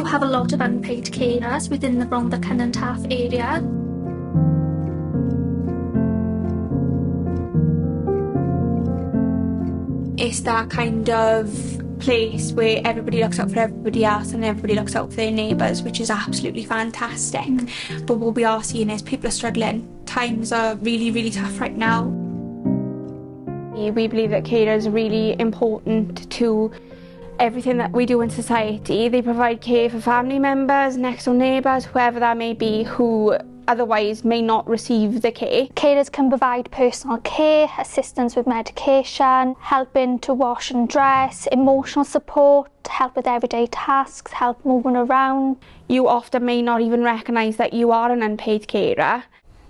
have a lot of unpaid carers within the Rhondda Cynarth area. It's that kind of place where everybody looks out for everybody else and everybody looks out for their neighbours, which is absolutely fantastic. But what we are seeing is people are struggling. Times are really, really tough right now. We believe that carers are really important to everything that we do in society. They provide care for family members, next door neighbours, whoever that may be, who otherwise may not receive the care. Carers can provide personal care, assistance with medication, helping to wash and dress, emotional support, help with everyday tasks, help moving around. You often may not even recognise that you are an unpaid carer.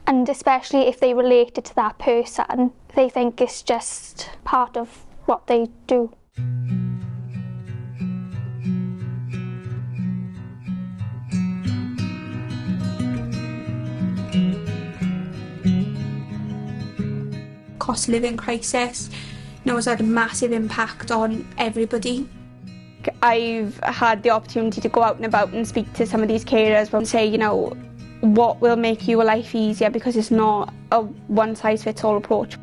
And especially if they relate it to that person, they think it's just part of what they do. Cost of living crisis, has had a massive impact on everybody. I've had the opportunity to go out and about and speak to some of these carers and say, what will make your life easier, because it's not a one-size-fits-all approach.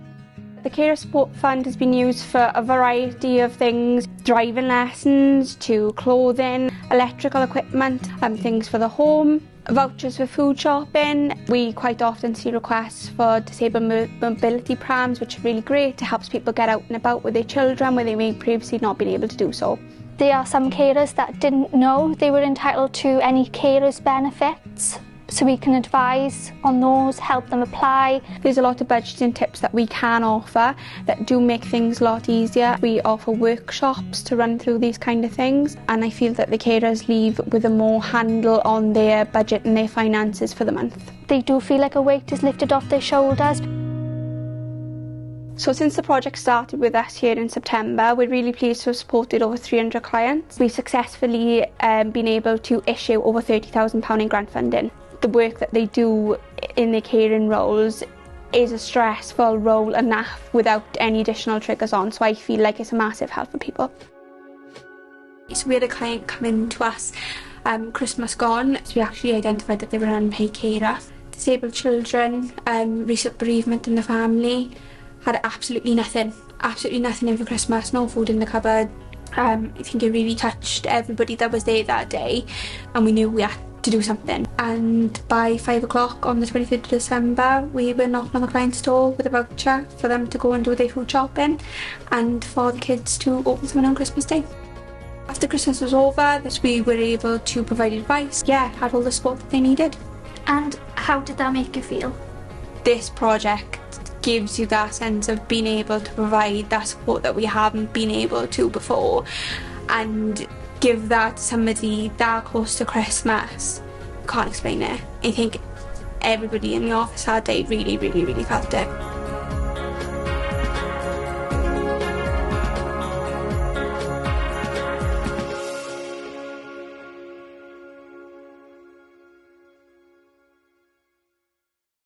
The Carer Support Fund has been used for a variety of things, driving lessons to clothing, electrical equipment, things for the home, vouchers for food shopping. We quite often see requests for disabled mobility prams, which are really great. It helps people get out and about with their children where they may previously not been able to do so. There are some carers that didn't know they were entitled to any carers benefits, so we can advise on those, help them apply. There's a lot of budgeting tips that we can offer that do make things a lot easier. We offer workshops to run through these kind of things, and I feel that the carers leave with a more handle on their budget and their finances for the month. They do feel like a weight is lifted off their shoulders. So since the project started with us here in September, we're really pleased to have supported over 300 clients. We've successfully been able to issue over £30,000 in grant funding. The work that they do in their caring roles is a stressful role enough without any additional triggers on, so I feel like it's a massive help for people. So we had a client come in to us Christmas gone, so we actually identified that they were an unpaid carer. Disabled children, recent bereavement in the family, had absolutely nothing in for Christmas, no food in the cupboard. I think it really touched everybody that was there that day, and we knew we had to do something. And by 5 o'clock on the 23rd of December, we were knocking on the client's door with a voucher for them to go and do their food shopping and for the kids to open something on Christmas Day. After Christmas was over, we were able to provide advice. Had all the support that they needed. And how did that make you feel? This project gives you that sense of being able to provide that support that we haven't been able to before, and give that to somebody that close to Christmas. Can't explain it. I think everybody in the office that day really, really, really felt it.